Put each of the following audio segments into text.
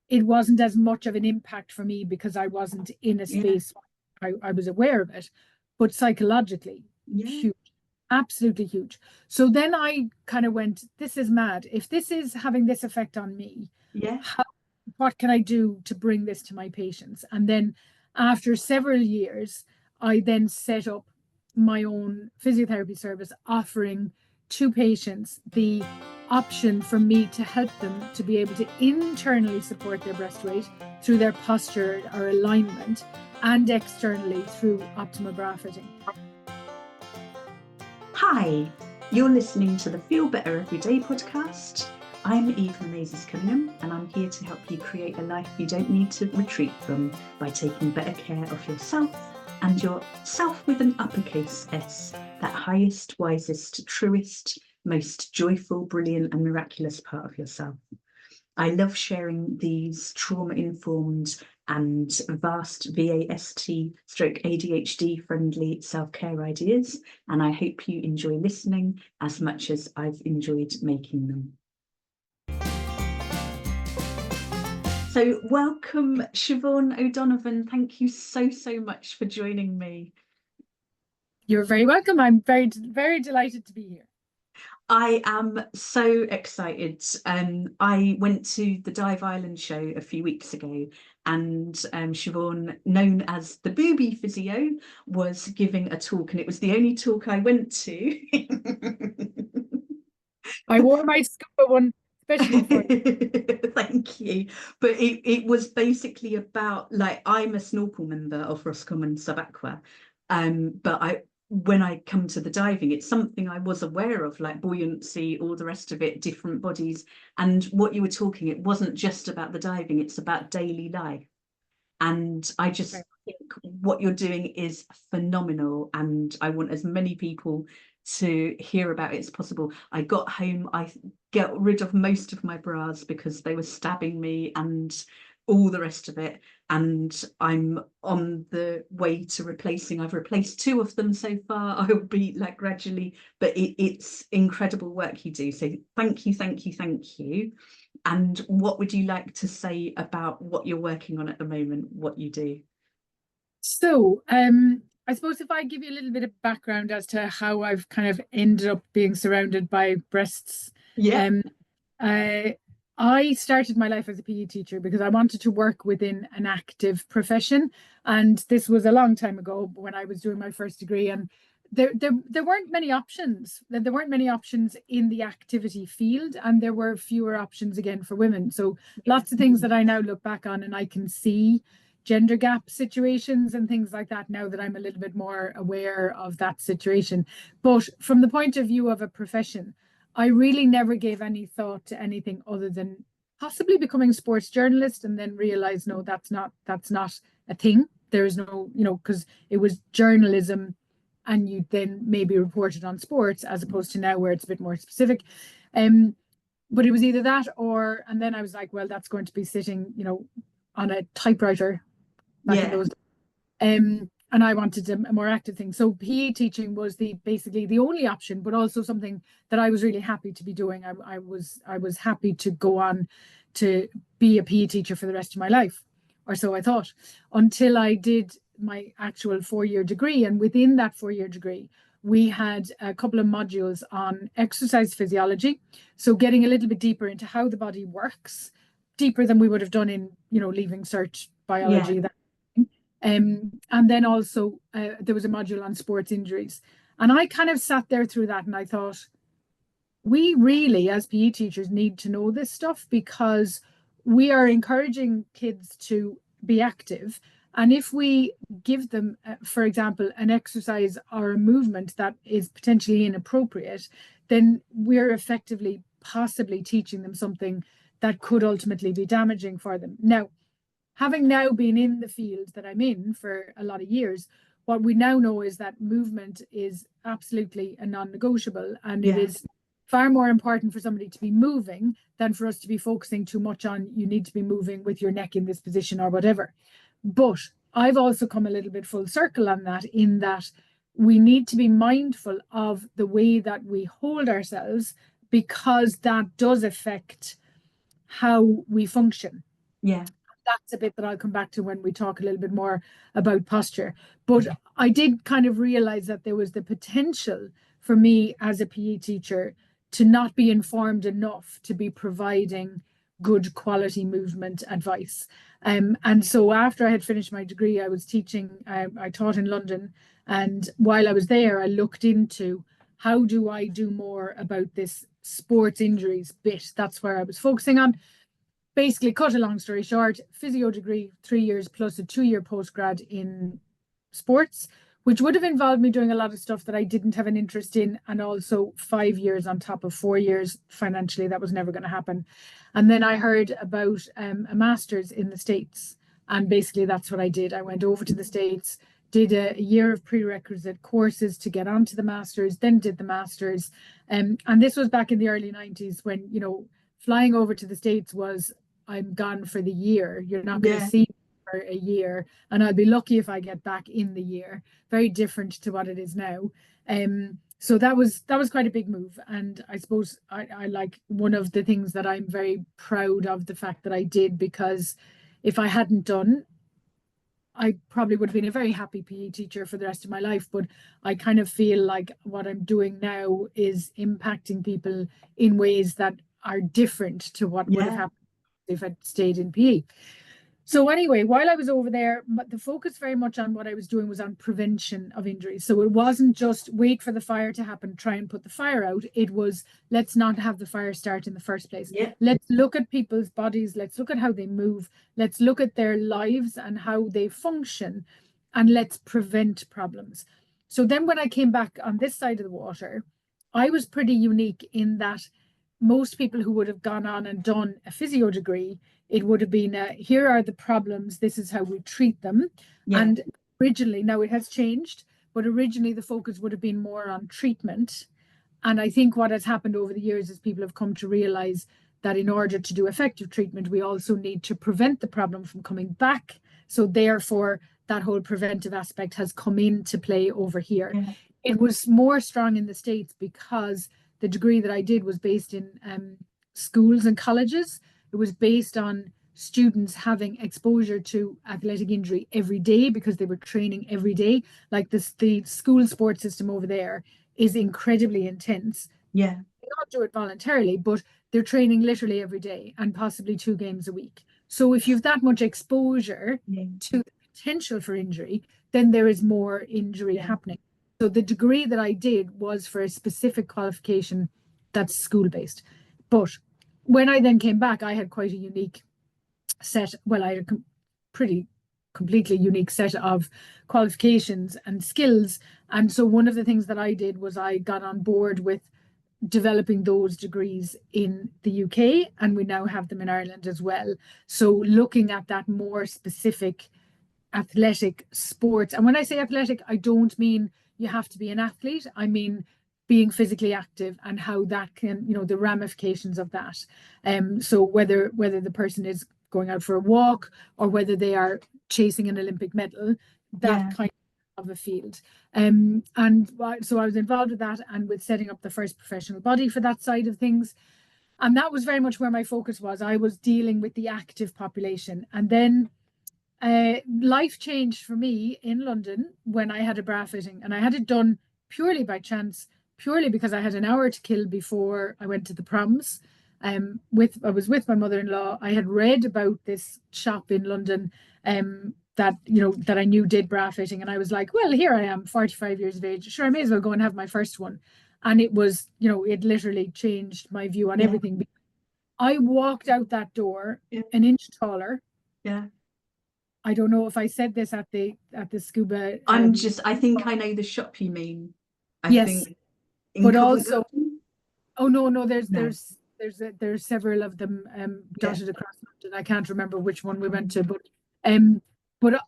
it wasn't as much of an impact for me because I wasn't in a Yeah. space I was aware of it. But psychologically, Yeah. huge, absolutely huge. So then I kind of went, this is mad. If this is having this effect on me, Yeah. how, what can I do to bring this to my patients? And then after several years, I then set up my own physiotherapy service offering to patients the option for me to help them to be able to internally support their breast weight through their posture or alignment and externally through optimal bra fitting. Hi, you're listening to the Feel Better Everyday podcast. I'm Eva Mazes Cunningham, and I'm here to help you create a life you don't need to retreat from by taking better care of yourself and yourself with an uppercase S, that highest, wisest, truest, most joyful, brilliant, and miraculous part of yourself. I love sharing these trauma-informed and vast VAST/ADHD friendly self-care ideas, and I hope you enjoy listening as much as I've enjoyed making them. So welcome, Siobhan O'Donovan. Thank you so much for joining me. You're very welcome. I'm very, very delighted to be here. I am so excited. I went to the Dive Island show a few weeks ago, and Siobhan, known as the Booby Physio, was giving a talk, and it was the only talk I went to. I wore my scuba one especially for Thank you. But it was basically about, like, I'm a snorkel member of Roscommon Subaqua, but when I come to the diving, it's something I was aware of, like buoyancy, all the rest of it, different bodies. And what you were talking, it wasn't just about the diving, it's about daily life. And I just think what you're doing is phenomenal. And I want as many people to hear about it as possible. I got home, I got rid of most of my bras because they were stabbing me and all the rest of it. And I'm on the way to replacing. I've replaced 2 of them so far. I'll be like gradually, but it's incredible work you do. So thank you. And what would you like to say about what you're working on at the moment, what you do? So, I suppose if I give you a little bit of background as to how I've kind of ended up being surrounded by breasts. Yeah, Um, I started my life as a PE teacher because I wanted to work within an active profession. And this was a long time ago when I was doing my first degree. And there weren't many options. There weren't many options in the activity field, and there were fewer options again for women. So lots of things that I now look back on and I can see gender gap situations and things like that now that I'm a little bit more aware of that situation. But from the point of view of a profession, I really never gave any thought to anything other than possibly becoming a sports journalist, and then realized no, that's not a thing. There is no, because it was journalism and you then maybe reported on sports as opposed to now where it's a bit more specific. But it was either that or, and then I was like, well, that's going to be sitting, on a typewriter back in yeah, those. And I wanted a more active thing. So PE teaching was basically the only option, but also something that I was really happy to be doing. I was happy to go on to be a PE teacher for the rest of my life, or so I thought, until I did my actual 4-year degree. And within that 4-year degree, we had a couple of modules on exercise physiology. So getting a little bit deeper into how the body works, deeper than we would have done in, leaving cert yeah, biology, that. And then also there was a module on sports injuries. And I kind of sat there through that and I thought, we really, as PE teachers, need to know this stuff because we are encouraging kids to be active. And if we give them, for example, an exercise or a movement that is potentially inappropriate, then we're effectively possibly teaching them something that could ultimately be damaging for them. Now, having now been in the field that I'm in for a lot of years, what we now know is that movement is absolutely a non-negotiable, and it yeah, is far more important for somebody to be moving than for us to be focusing too much on you need to be moving with your neck in this position or whatever. But I've also come a little bit full circle on that, in that we need to be mindful of the way that we hold ourselves, because that does affect how we function. Yeah. That's a bit that I'll come back to when we talk a little bit more about posture. But I did kind of realize that there was the potential for me as a PE teacher to not be informed enough to be providing good quality movement advice. And so after I had finished my degree, I was teaching, I taught in London. And while I was there, I looked into how do I do more about this sports injuries bit. That's where I was focusing on. Basically, cut a long story short, physio degree, 3 years plus a 2-year postgrad in sports, which would have involved me doing a lot of stuff that I didn't have an interest in, and also 5 years on top of 4 years. Financially, that was never going to happen. And then I heard about a master's in the States. And basically, that's what I did. I went over to the States, did a year of prerequisite courses to get onto the master's, then did the master's. And this was back in the early 90s when, flying over to the States was, I'm gone for the year. You're not going to see me for a year, and I'll be lucky if I get back in the year. Very different to what it is now. So that was quite a big move. And I suppose I like one of the things that I'm very proud of the fact that I did, because if I hadn't done, I probably would have been a very happy PE teacher for the rest of my life. But I kind of feel like what I'm doing now is impacting people in ways that are different to what would have happened if I'd stayed in PE. So anyway, while I was over there, the focus very much on what I was doing was on prevention of injuries. So it wasn't just wait for the fire to happen, try and put the fire out. It was, let's not have the fire start in the first place. Yeah. Let's look at people's bodies. Let's look at how they move. Let's look at their lives and how they function, and let's prevent problems. So then when I came back on this side of the water, I was pretty unique in that most people who would have gone on and done a physio degree, it would have been, here are the problems, this is how we treat them. Yeah. And originally, now it has changed, but originally the focus would have been more on treatment. And I think what has happened over the years is people have come to realize that in order to do effective treatment, we also need to prevent the problem from coming back. So therefore, that whole preventive aspect has come into play over here. Yeah. It was more strong in the States because the degree that I did was based in schools and colleges. It was based on students having exposure to athletic injury every day because they were training every day. Like the school sports system over there is incredibly intense. Yeah. They don't do it voluntarily, but they're training literally every day and possibly 2 games a week. So if you've that much exposure to the potential for injury, then there is more injury happening. So the degree that I did was for a specific qualification that's school-based. But when I then came back, I had quite a unique set. Well, I had a completely unique set of qualifications and skills. And so one of the things that I did was I got on board with developing those degrees in the UK, and we now have them in Ireland as well. So looking at that more specific athletic sports. And when I say athletic, I don't mean you have to be an athlete. I mean being physically active and how that can, the ramifications of that. So whether the person is going out for a walk or whether they are chasing an Olympic medal, that kind of a field. And so I was involved with that and with setting up the first professional body for that side of things. And that was very much where my focus was. I was dealing with the active population. And then life changed for me in London when I had a bra fitting, and I had it done purely by chance, purely because I had an hour to kill before I went to the proms. I was with my mother-in-law. I had read about this shop in London that I knew did bra fitting, and I was like, well, here I am, 45 years of age. Sure, I may as well go and have my first one. And it was, it literally changed my view on everything. I walked out that door an inch taller. Yeah. I don't know if I said this at the scuba. I think I know the shop you mean. I think but also, oh no, there's several of them dotted across London. I can't remember which one we went to, but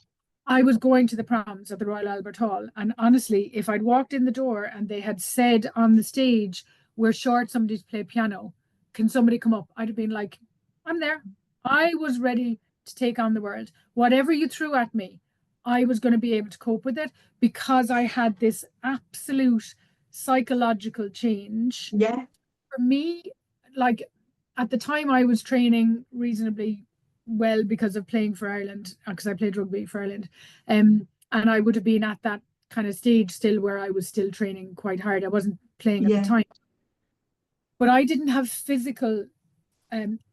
I was going to the proms at the Royal Albert Hall, and honestly, if I'd walked in the door and they had said on the stage, "We're short somebody to play piano, can somebody come up?" I'd have been like, "I'm there." I was ready to take on the world. Whatever you threw at me, I was going to be able to cope with it because I had this absolute psychological change. Yeah. For me, like at the time I was training reasonably well because of playing for Ireland, because I played rugby for Ireland. And I would have been at that kind of stage still where I was still training quite hard. I wasn't playing at the Yeah. time, but I didn't have physical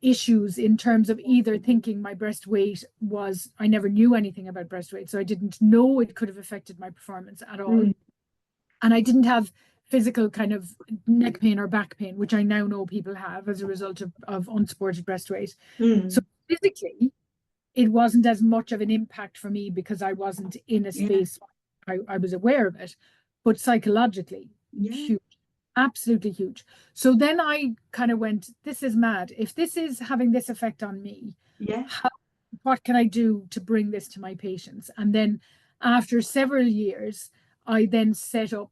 issues in terms of either thinking my breast weight was, I never knew anything about breast weight, so I didn't know it could have affected my performance at all. Mm. And I didn't have physical kind of neck pain or back pain, which I now know people have as a result of unsupported breast weight. Mm. So physically, it wasn't as much of an impact for me because I wasn't in a space I was aware of it. But psychologically, huge, absolutely huge. So then I kind of went, this is mad. If this is having this effect on me, what can I do to bring this to my patients? And then after several years, I then set up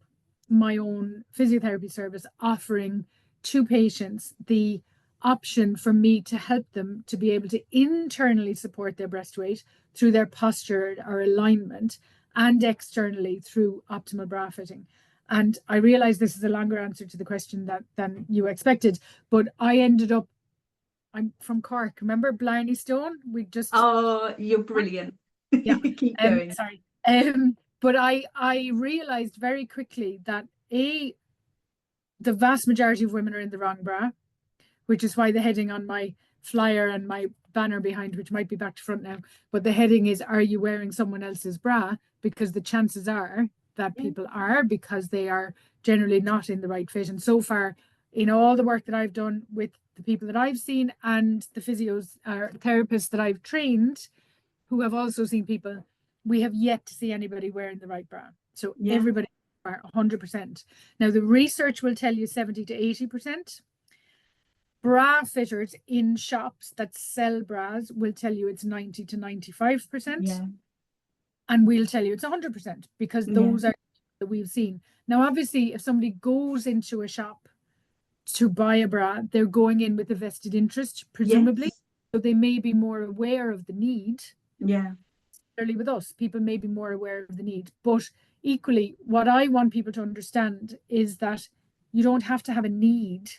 my own physiotherapy service, offering to patients the option for me to help them to be able to internally support their breast weight through their posture or alignment, and externally through optimal bra fitting. And I realize this is a longer answer to the question than you expected, but I ended up, I'm from Cork. Remember Blarney Stone? We just You're brilliant. Yeah. Keep going. Sorry. But I realized very quickly that the vast majority of women are in the wrong bra, which is why the heading on my flyer and my banner behind, which might be back to front now, but the heading is, are you wearing someone else's bra? Because the chances are that people are, because they are generally not in the right fit. And so far, in all the work that I've done with the people that I've seen and the physios or therapists that I've trained, who have also seen people, we have yet to see anybody wearing the right bra. So everybody are 100%. Now the research will tell you 70 to 80%. Bra fitters in shops that sell bras will tell you it's 90 to 95%. And we'll tell you it's 100% because those are that we've seen. Now, obviously, if somebody goes into a shop to buy a bra, they're going in with a vested interest, presumably. So they may be more aware of the need. Similarly with us, people may be more aware of the need. But equally, what I want people to understand is that you don't have to have a need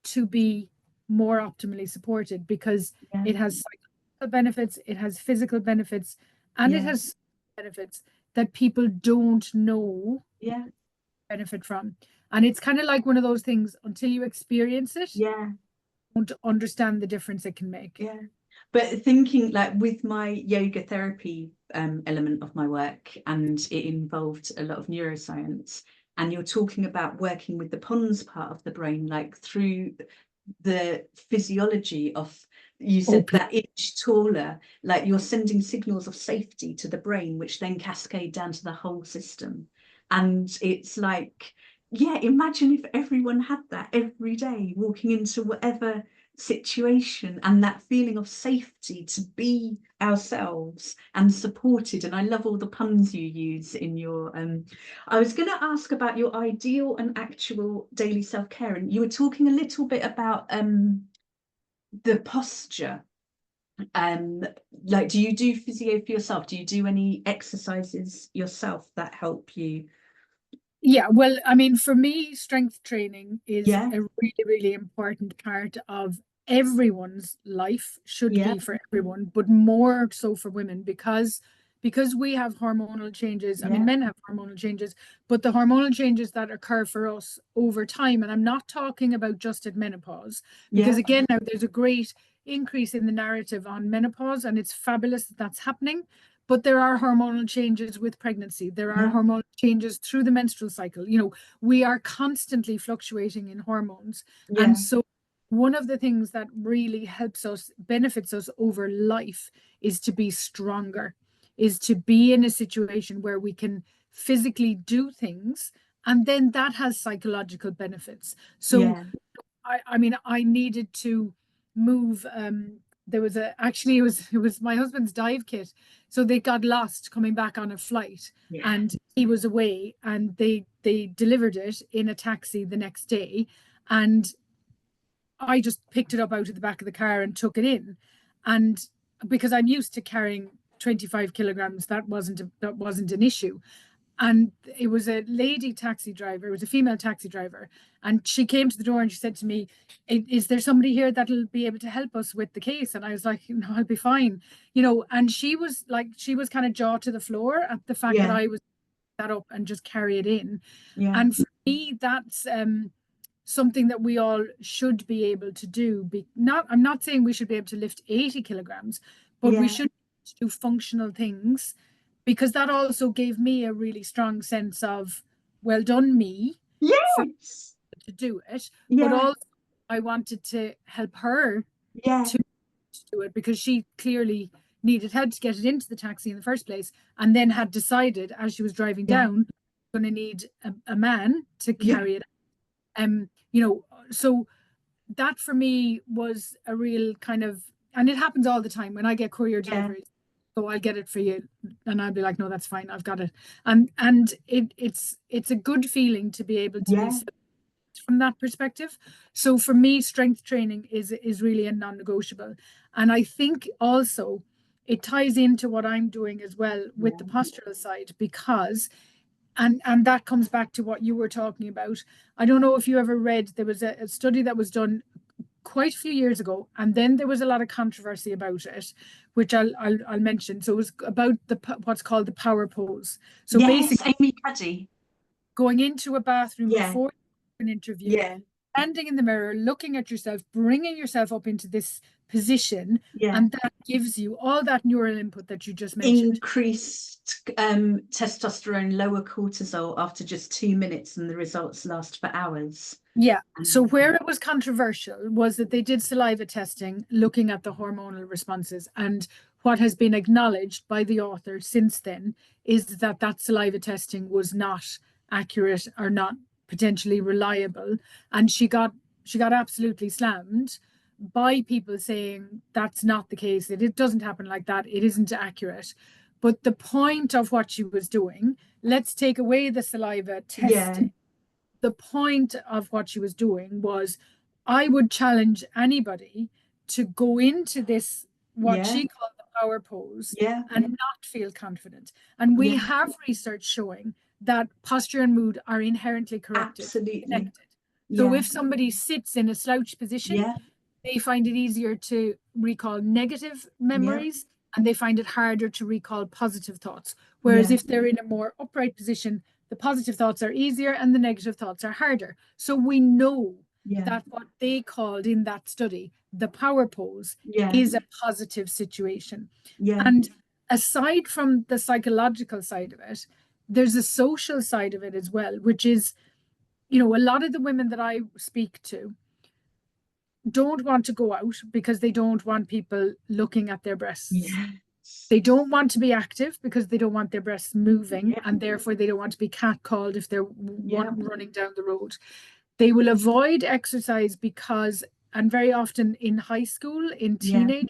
to be more optimally supported, because it has psychological benefits, it has physical benefits, and it has benefits that people don't know benefit from. And it's kind of like one of those things, until you experience it, don't understand the difference it can make. But thinking like with my yoga therapy element of my work, and it involved a lot of neuroscience, and you're talking about working with the pons part of the brain, like through the physiology of, you said that inch taller, like you're sending signals of safety to the brain, which then cascade down to the whole system. And it's like, imagine if everyone had that every day, walking into whatever situation, and that feeling of safety to be ourselves and supported. And I love all the puns you use in your I was going to ask about your ideal and actual daily self-care, and you were talking a little bit about the posture. Like, do you do physio for yourself? Do you do any exercises yourself that help you? Yeah, well, I mean, for me, strength training is a really, really important part of everyone's life, should be for everyone, but more so for women, because we have hormonal changes. I mean, men have hormonal changes, but the hormonal changes that occur for us over time, and I'm not talking about just at menopause, because again, now there's a great increase in the narrative on menopause, and it's fabulous that that's happening. But there are hormonal changes with pregnancy. There are hormonal changes through the menstrual cycle. You know, we are constantly fluctuating in hormones. And so one of the things that really helps us, benefits us over life, is to be stronger, is to be in a situation where we can physically do things. And then that has psychological benefits. So, I mean, I needed to move. There was actually it was my husband's dive kit, so they got lost coming back on a flight, and he was away, and they delivered it in a taxi the next day, and I just picked it up out of the back of the car and took it in, and because I'm used to carrying 25 kilograms, that wasn't an issue. And it was a lady taxi driver, it was a female taxi driver. And she came to the door and she said to me, is there somebody here that'll be able to help us with the case? And I was like, no, I'll be fine. And she was kind of jaw to the floor at the fact that Yeah. I was that up and just carry it in. Yeah. And for me, that's something that we all should be able to do. I'm not saying we should be able to lift 80 kilograms, but we should do functional things, because that also gave me a really strong sense of, well done me Yes. to do it. Yeah. But also I wanted to help her to do it, because she clearly needed help to get it into the taxi in the first place, and then had decided as she was driving down, going to need a man to carry it. So that for me was a real kind of, and it happens all the time when I get courier deliveries. So I'll get it for you, and I'll be like, no, that's fine, I've got it. And it's a good feeling to be able to be from that perspective. So for me, strength training is really a non-negotiable. And I think also it ties into what I'm doing as well with the postural side, because and that comes back to what you were talking about. I don't know if you ever read, there was a study that was done quite a few years ago, and then there was a lot of controversy about it, which I'll mention. So it was about what's called the power pose. So basically, Amy Cuddy, going into a bathroom before an interview, standing in the mirror, looking at yourself, bringing yourself up into this position, and that gives you all that neural input that you just mentioned. Increased testosterone, lower cortisol after just 2 minutes, and the results last for hours. Yeah. So where it was controversial was that they did saliva testing looking at the hormonal responses, and what has been acknowledged by the author since then is that saliva testing was not accurate or not potentially reliable, and she got absolutely slammed by people saying that's not the case, that it doesn't happen like that, it isn't accurate. But the point of what she was doing, let's take away the saliva testing. The point of what she was doing was, I would challenge anybody to go into this, what she called the power pose, and not feel confident. And we have research showing that posture and mood are inherently connected. So if somebody sits in a slouch position, they find it easier to recall negative memories, and they find it harder to recall positive thoughts. Whereas if they're in a more upright position, the positive thoughts are easier and the negative thoughts are harder. So we know that what they called in that study, the power pose, is a positive situation. And aside from the psychological side of it, there's a social side of it as well, which is, a lot of the women that I speak to don't want to go out because they don't want people looking at their breasts. They don't want to be active because they don't want their breasts moving, and therefore they don't want to be catcalled if they're running down the road. They will avoid exercise because, and very often in high school, in teenage,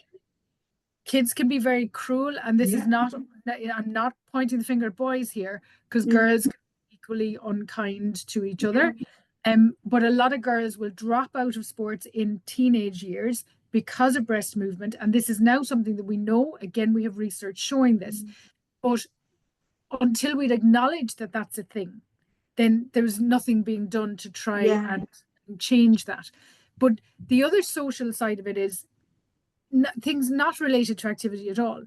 kids can be very cruel. And this is not, I'm not pointing the finger at boys here, because girls can be equally unkind to each other. But a lot of girls will drop out of sports in teenage years because of breast movement. And this is now something that we know. Again, we have research showing this. But until we'd acknowledge that that's a thing, then there's nothing being done to try and change that. But the other social side of it is things not related to activity at all.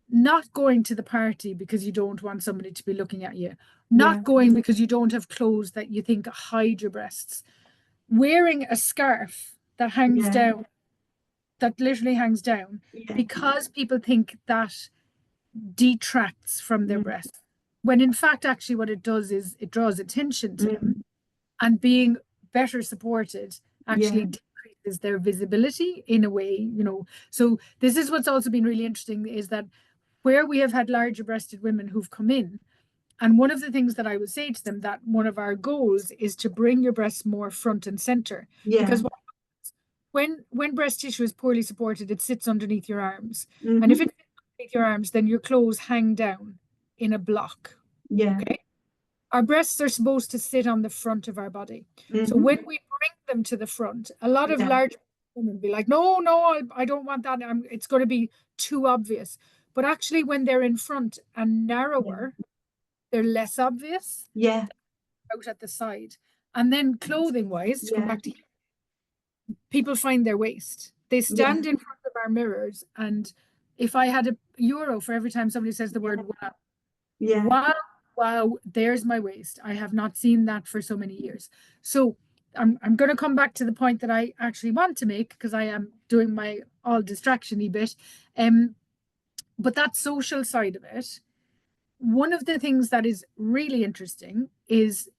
Not going to the party because you don't want somebody to be looking at you. Not going because you don't have clothes that you think hide your breasts. Wearing a scarf that hangs down, that literally hangs down, because people think that detracts from their breasts. When in fact, actually what it does is it draws attention to them, and being better supported actually decreases their visibility in a way, So this is what's also been really interesting, is that where we have had larger breasted women who've come in, and one of the things that I would say to them, that one of our goals is to bring your breasts more front and center. Because when breast tissue is poorly supported, it sits underneath your arms. And if it sits underneath your arms, then your clothes hang down in a block. Okay? Our breasts are supposed to sit on the front of our body. So when we bring them to the front, a lot of large women be like, no, I don't want that. It's going to be too obvious. But actually, when they're in front and narrower, they're less obvious Yeah. out at the side. And then clothing wise, to come Yeah. back to people find their waist. They Yeah. stand in front of our mirrors, and if I had €1 for every time somebody says the word wow, Yeah. wow, wow, there's my waist. I have not seen that for so many years. So I'm going to come back to the point that I actually want to make, because I am doing my all distraction-y bit. But that social side of it, one of the things that is really interesting is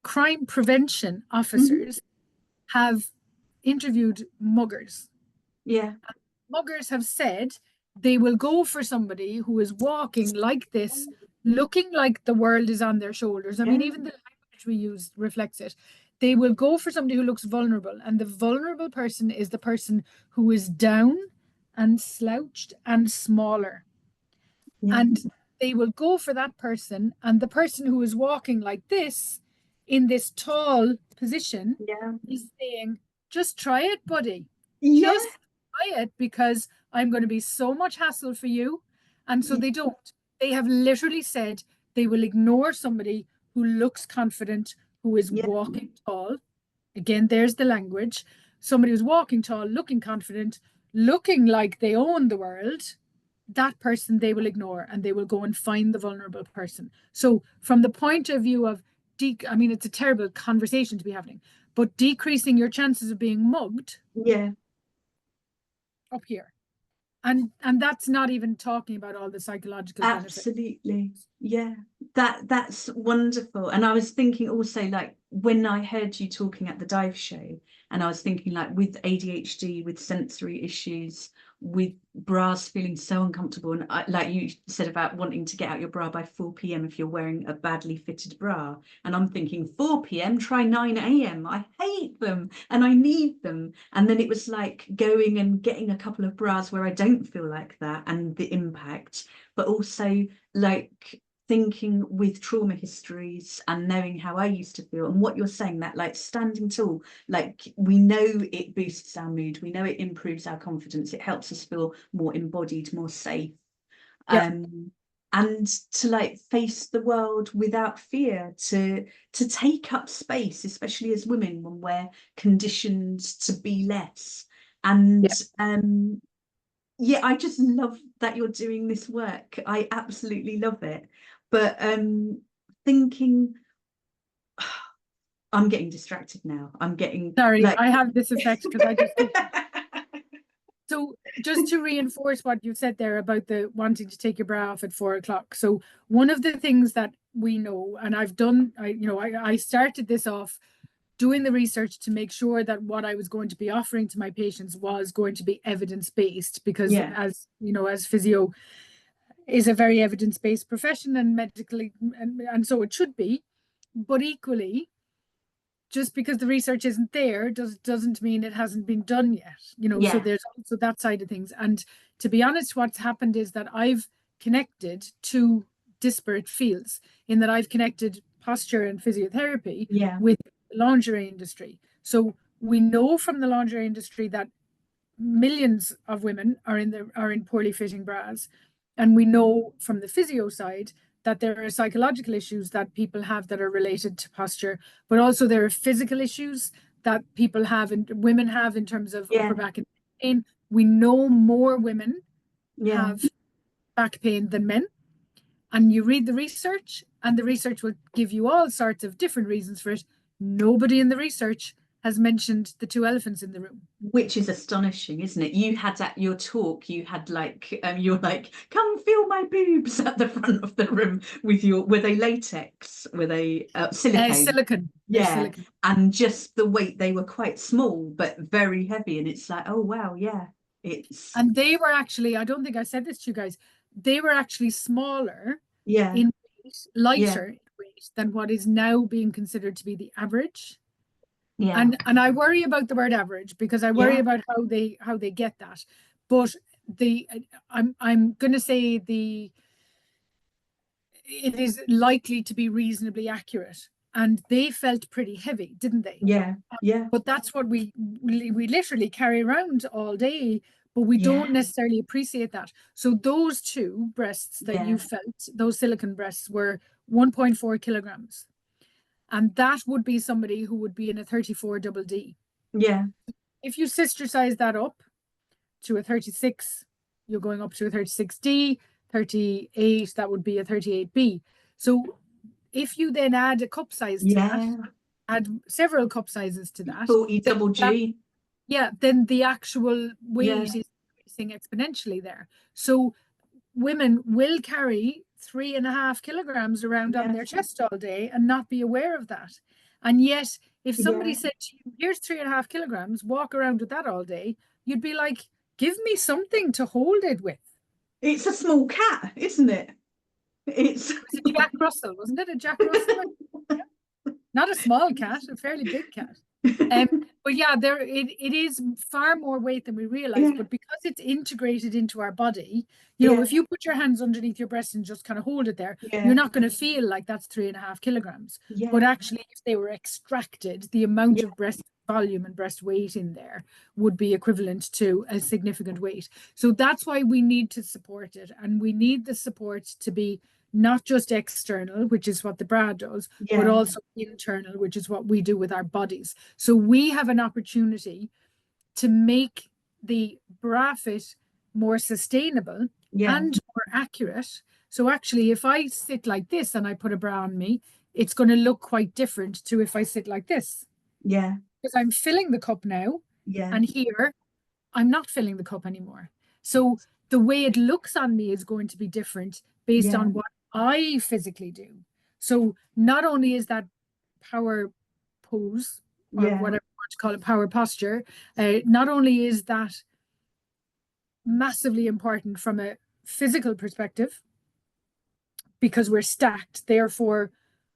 crime prevention Mhm. officers have interviewed muggers. Yeah. Muggers have said they will go for somebody who is walking like this, looking like the world is on their shoulders. I mean, Yeah. even the language we use reflects it. They will go for somebody who looks vulnerable, and the vulnerable person is the person who is down and slouched and smaller. Yeah. And they will go for that person, and the person who is walking like this in this tall position Yeah. is saying, just try it, buddy. Yeah. Just try it, because I'm going to be so much hassle for you. And so they don't. They have literally said they will ignore somebody who looks confident, who is Yeah. walking tall. Again, there's the language. Somebody who's walking tall, looking confident, looking like they own the world, that person they will ignore, and they will go and find the vulnerable person. So from the point of view of I mean, it's a terrible conversation to be having, but decreasing your chances of being mugged Yeah. up here. And that's not even talking about all the psychological benefits. Absolutely. Yeah. That's wonderful. And I was thinking also, like, when I heard you talking at the dive show, and I was thinking, like, with ADHD, with sensory issues, with bras feeling so uncomfortable, and like you said about wanting to get out your bra by 4 p.m. if you're wearing a badly fitted bra, and I'm thinking 4 p.m. try 9 a.m. I hate them and I need them. And then it was like going and getting a couple of bras where I don't feel like that, and the impact, but also like thinking with trauma histories and knowing how I used to feel, and what you're saying, that like standing tall, like we know it boosts our mood, we know it improves our confidence, it helps us feel more embodied, more safe, Yeah. And to like face the world without fear, to take up space, especially as women when we're conditioned to be less. And yeah, I just love that you're doing this work. I absolutely love it. But thinking, I'm getting distracted now. I'm getting Sorry, like I have this effect because I just So just to reinforce what you said there about the wanting to take your bra off at 4 o'clock. So one of the things that we know, and I've done, I started this off doing the research to make sure that what I was going to be offering to my patients was going to be evidence-based, because yeah, as you know, as physio is a very evidence-based profession, and medically, and so it should be. But equally, just because the research isn't there doesn't mean it hasn't been done yet. So yeah, there's also that side of things. And to be honest, what's happened is that I've connected two disparate fields, in that I've connected posture and physiotherapy yeah, with the lingerie industry. So we know from the lingerie industry that millions of women are in poorly fitting bras, and we know from the physio side that there are psychological issues that people have that are related to posture, but also there are physical issues that people have and women have in terms of yeah, upper back and pain. We know more women yeah. have back pain than men, and you read the research, and the research will give you all sorts of different reasons for it. Nobody in the research has mentioned the two elephants in the room. Which is astonishing, isn't it? You had at your talk, you had like you're like, come feel my boobs at the front of the room with your, were they latex? Were they silicone? Silicon. They're Yeah. silicon. And just the weight, they were quite small but very heavy. And it's like, oh wow, yeah. It's And they were actually, I don't think I said this to you guys, they were actually smaller yeah, in weight, yeah, lighter in weight than what is now being considered to be the average. yeah, And I worry about the word average, because I worry yeah, about how they get that. But the I'm gonna say it is likely to be reasonably accurate. And they felt pretty heavy, didn't they? yeah, yeah, But that's what we literally carry around all day. but we Yeah. don't necessarily appreciate that. So those two breasts that you Yeah. felt, those silicone breasts, were 1.4 kilograms. And that would be somebody who would be in a 34 double D. Yeah. If you sister size that up to a 36, you're going up to a 36D, 38, that would be a 38B. So if you then add a cup size to that, Yeah. add several cup sizes to that, 40 double G. yeah, then the actual weight Yeah. is increasing exponentially there. So women will carry 3.5 kilograms around on their Yes. chest all day and not be aware of that. And yet, if somebody Yeah. said to you, here's 3.5 kilograms, walk around with that all day, you'd be like, give me something to hold it with. It's a small cat, isn't it? It's It was a Jack Russell, wasn't it? A Jack Russell? Not a small cat, a fairly big cat. But yeah, it is far more weight than we realize. Yeah. But because it's integrated into our body, you know, Yeah. if you put your hands underneath your breast and just kind of hold it there, Yeah. you're not going to feel like that's 3.5 kilograms. Yeah. But actually, if they were extracted, the amount Yeah. of breast volume and breast weight in there would be equivalent to a significant weight. So that's why we need to support it, and we need the support to be not just external, which is what the bra does, but Yeah. also internal, which is what we do with our bodies. So we have an opportunity to make the bra fit more sustainable Yeah. and more accurate. So actually, if I sit like this and I put a bra on me, it's going to look quite different to if I sit like this, Yeah. because I'm filling the cup now, Yeah. and here I'm not filling the cup anymore. So the way it looks on me is going to be different based Yeah. on what I physically do. So not only is that power pose, or Yeah. whatever you want to call it, power posture, not only is that massively important from a physical perspective, because we're stacked, therefore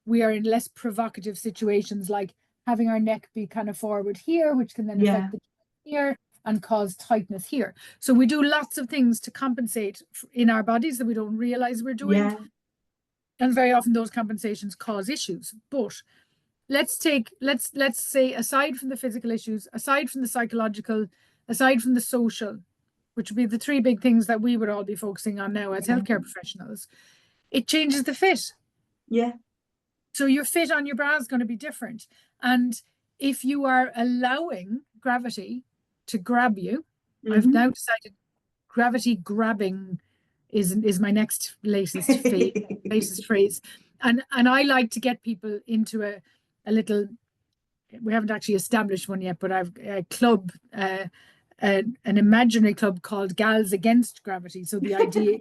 we are in less provocative situations, like having our neck be kind of forward here, which can then Yeah. affect the here and cause tightness here. So we do lots of things to compensate in our bodies that we don't realize we're doing. Yeah. And very often those compensations cause issues. But let's say, aside from the physical issues, aside from the psychological, aside from the social, which would be the three big things that we would all be focusing on now as Yeah. healthcare professionals, it changes the fit. Yeah. So your fit on your bra is going to be different. And if you are allowing gravity to grab you, I've Mhm. now decided gravity grabbing is my next latest phrase. And I like to get people into a little, we haven't actually established one yet, but I've a club, an imaginary club called Gals Against Gravity. So the idea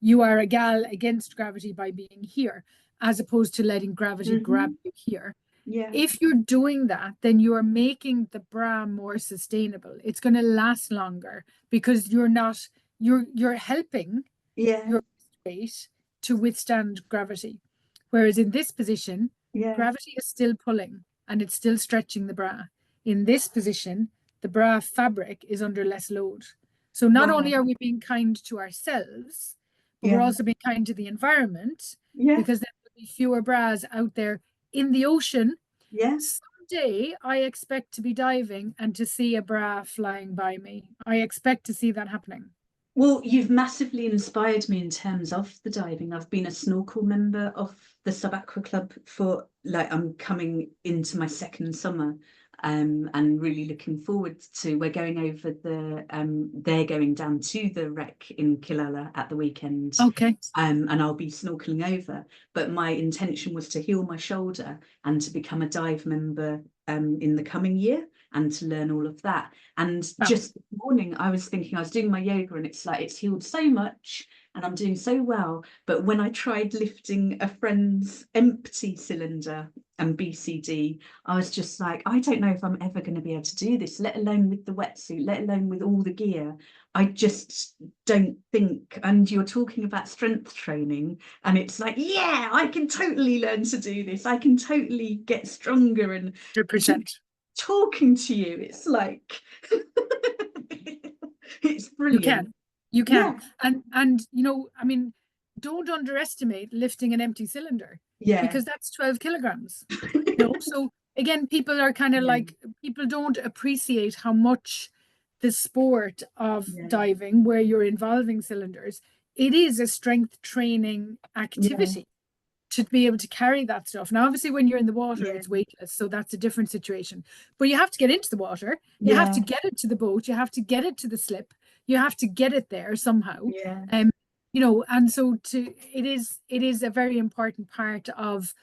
you are a gal against gravity by being here, as opposed to letting gravity grab you here. Yeah. If you're doing that, then you are making the bra more sustainable. It's going to last longer because you're helping Yeah. your weight to withstand gravity. Whereas in this position, Yeah. gravity is still pulling and it's still stretching the bra. In this position, the bra fabric is under less load. So not Wow. only are we being kind to ourselves, but Yeah. we're also being kind to the environment, Yeah. because there will be fewer bras out there in the ocean. Yeah. Someday I expect to be diving and to see a bra flying by me. I expect to see that happening. Well, you've massively inspired me in terms of the diving. I've been a snorkel member of the Subaqua Club for, like, I'm coming into my second summer, and really looking forward to, we're going over they're going down to the wreck in Killala at the weekend. Okay. And I'll be snorkeling over. But my intention was to heal my shoulder and to become a dive member in the coming year, and to learn all of that. And just this morning, I was thinking, I was doing my yoga, and it's like, it's healed so much and I'm doing so well. But when I tried lifting a friend's empty cylinder and BCD, I was just like, I don't know if I'm ever going to be able to do this, let alone with the wetsuit, let alone with all the gear. I just don't think. And you're talking about strength training, and it's like, yeah, I can totally learn to do this. I can totally get stronger. And 100%. Talking to you, it's like it's brilliant. You can. Yeah. And you know, I mean, don't underestimate lifting an empty cylinder. Yeah. Because that's 12 kilograms. You know? So again, people are kind of like, people don't appreciate how much the sport of Yeah. diving, where you're involving cylinders, it is a strength training activity to be able to carry that stuff. Now, obviously, when you're in the water, it's weightless, so that's a different situation. But you have to get into the water, you have to get it to the boat, you have to get it to the slip, you have to get it there somehow. You know, and so it is a very important part of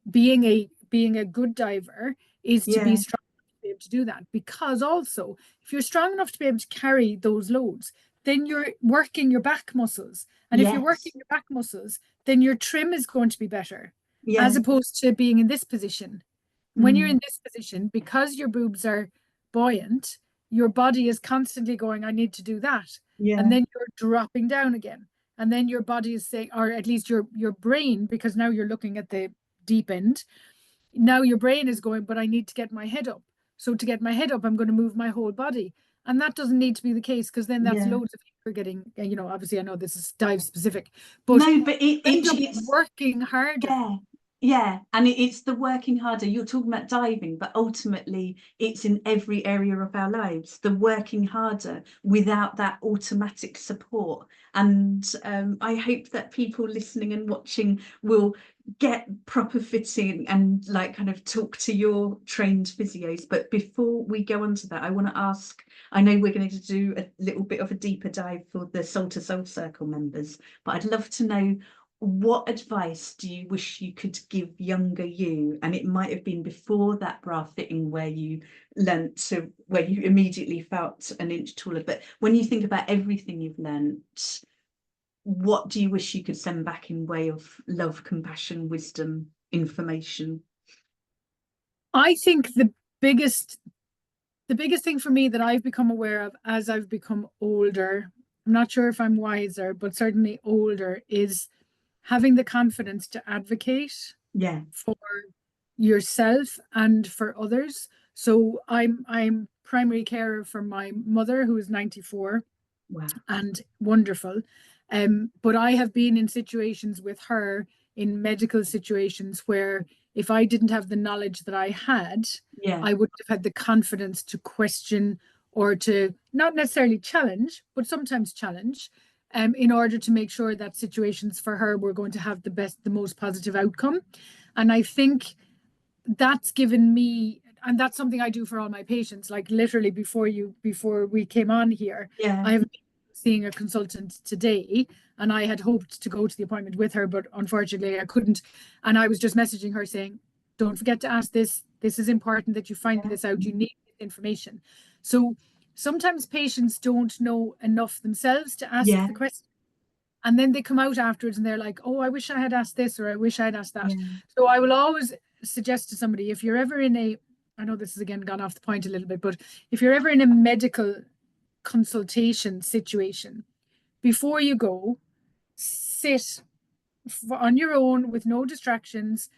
being a good diver, is to be strong enough to be able to do that. Because also, if you're strong enough to be able to carry those loads, then you're working your back muscles. And if you're working your back muscles, then your trim is going to be better, as opposed to being in this position. When you're in this position, because your boobs are buoyant, your body is constantly going, I need to do that. And then you're dropping down again. And then your body is saying, or at least your brain, because now you're looking at the deep end, now your brain is going, but I need to get my head up. So to get my head up, I'm going to move my whole body. And that doesn't need to be the case, because then that's loads of people getting, you know, obviously I know this is dive specific, but no, but it's working harder. And it's the working harder. You're talking about diving, but ultimately it's in every area of our lives, the working harder without that automatic support. And I hope that people listening and watching will get proper fitting and like kind of talk to your trained physios. But before we go on to that, I want to ask, I know we're going to do a little bit of a deeper dive for the Soul to Soul Circle members, but I'd love to know, what advice do you wish you could give younger you? And it might have been before that bra fitting where you learnt to, where you immediately felt an inch taller. But when you think about everything you've learnt, what do you wish you could send back in way of love, compassion, wisdom, information? I think the biggest thing for me that I've become aware of as I've become older, I'm not sure if I'm wiser, but certainly older, is having the confidence to advocate for yourself and for others. So I'm primary carer for my mother, who is 94 and wonderful. But I have been in situations with her, in medical situations, where if I didn't have the knowledge that I had, I wouldn't have had the confidence to question, or to not necessarily challenge, but sometimes challenge, in order to make sure that situations for her were going to have the most positive outcome. And I think that's given me, and that's something I do for all my patients. Like literally before we came on here, I have been seeing a consultant today, and I had hoped to go to the appointment with her, but unfortunately I couldn't. And I was just messaging her saying, don't forget to ask this. This is important that you find this out. You need this information. So sometimes patients don't know enough themselves to ask the question. And then they come out afterwards and they're like, oh, I wish I had asked this, or I wish I had asked that. So I will always suggest to somebody, if you're ever in a, I know this has again gone off the point a little bit, but if you're ever in a medical consultation situation, before you go, sit on your own with no distractions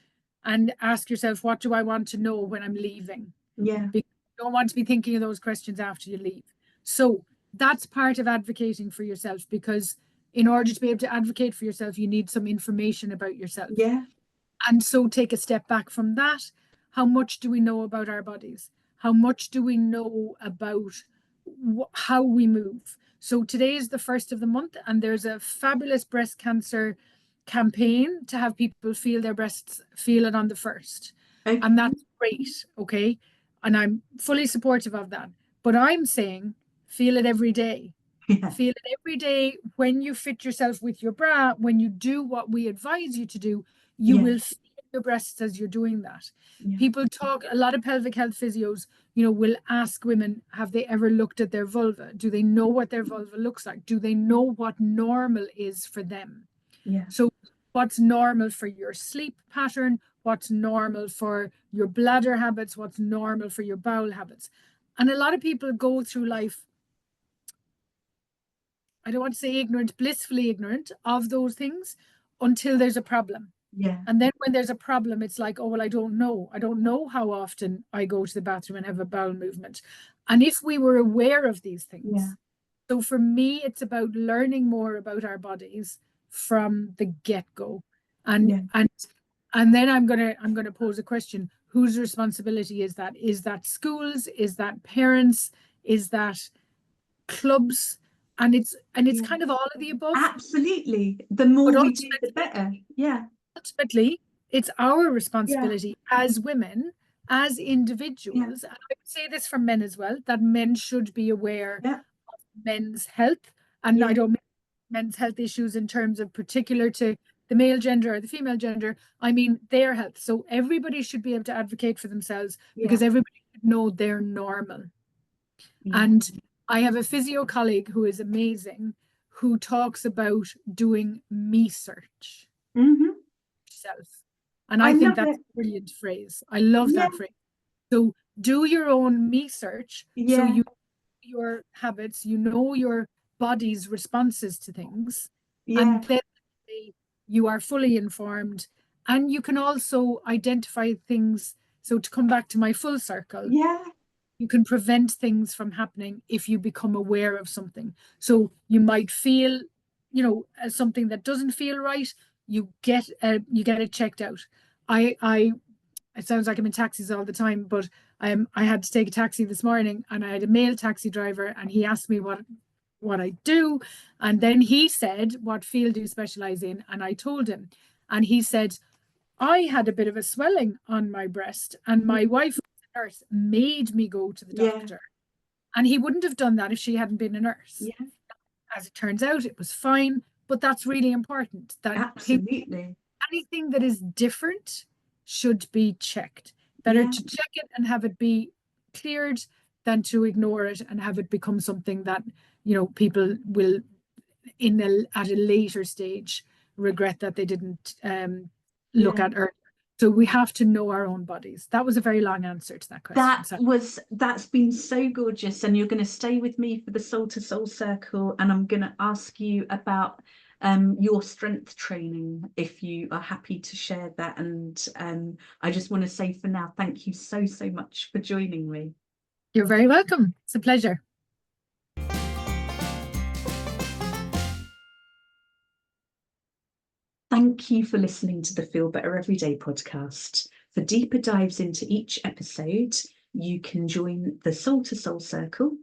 and ask yourself, what do I want to know when I'm leaving? Because you don't want to be thinking of those questions after you leave. So that's part of advocating for yourself, because in order to be able to advocate for yourself, you need some information about yourself. And so take a step back from that. How much do we know about our bodies? How much do we know about how we move? So today is the 1st of the month, and there's a fabulous breast cancer campaign to have people feel their breasts, feel it on the 1st. And that's great, okay? And I'm fully supportive of that. But I'm saying, feel it every day. Feel it every day. When you fit yourself with your bra, when you do what we advise you to do, you will feel your breasts as you're doing that. People talk, a lot of pelvic health physios, you know, will ask women, have they ever looked at their vulva? Do they know what their vulva looks like? Do they know what normal is for them? So what's normal for your sleep pattern? What's normal for your bladder habits? What's normal for your bowel habits? And a lot of people go through life, I don't want to say ignorant, blissfully ignorant of those things, until there's a problem. And then when there's a problem, it's like, oh, well, I don't know. I don't know how often I go to the bathroom and have a bowel movement. And if we were aware of these things, so for me, it's about learning more about our bodies from the get-go. And then I'm gonna pose a question: whose responsibility is that? Is that schools? Is that parents? Is that clubs, and it's Yeah. kind of all of the above. Absolutely. The more But we do, the better. Yeah. ultimately, it's our responsibility as women, as individuals, and I would say this for men as well, that men should be aware Yeah. of men's health. And I Yeah. don't mean men's health issues in terms of particular to the male gender or the female gender. I mean their health. So everybody should be able to advocate for themselves because Yeah. everybody should know they're normal. Yeah. And I have a physio colleague who is amazing, who talks about doing me search Hmm. self. And I I think love that's it. a brilliant phrase. I love Yeah. that phrase. So do your own me search so Yeah. you know your habits, you know your body's responses to things, Yeah. and then you are fully informed, and you can also identify things. So to come back to my full circle, Yeah. you can prevent things from happening if you become aware of something. So you might feel, something that doesn't feel right. You get it checked out. I It sounds like I'm in taxis all the time, but I had to take a taxi this morning, and I had a male taxi driver, and he asked me what I do, and then he said, "What field do you specialize in?" And I told him, and he said, "I had a bit of a swelling on my breast, and my wife, a nurse, made me go to the Yeah. doctor." And he wouldn't have done that if she hadn't been a nurse. Yeah. As it turns out, it was fine, but that's really important that Absolutely. anything that is different should be checked. Better Yeah. to check it and have it be cleared than to ignore it and have it become something that, people will at a later stage regret that they didn't look Yeah. at earlier. So we have to know our own bodies. That was a very long answer to that question. That's been so gorgeous, and you're going to stay with me for the Soul to Soul Circle, and I'm going to ask you about your strength training if you are happy to share that. And I just want to say for now, thank you so much for joining me. You're very welcome. It's a pleasure. Thank you for listening to the Feel Better Everyday podcast. For deeper dives into each episode, you can join the Soul to Soul Circle,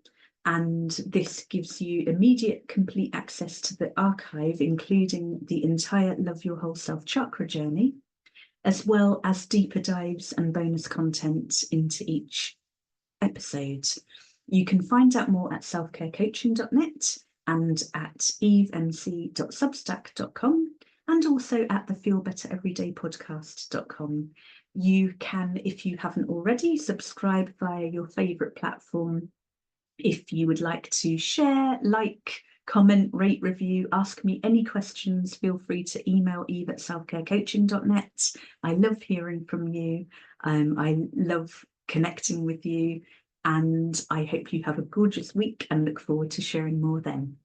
and this gives you immediate, complete access to the archive, including the entire Love Your Whole Self chakra journey, as well as deeper dives and bonus content into each episode. You can find out more at selfcarecoaching.net and at evemc.substack.com, and also at the feelbettereverydaypodcast.com. You can, if you haven't already, subscribe via your favourite platform. If you would like to share, like, comment, rate, review, ask me any questions, feel free to email eve@selfcarecoaching.net. I love hearing from you. I love connecting with you, and I hope you have a gorgeous week and look forward to sharing more then.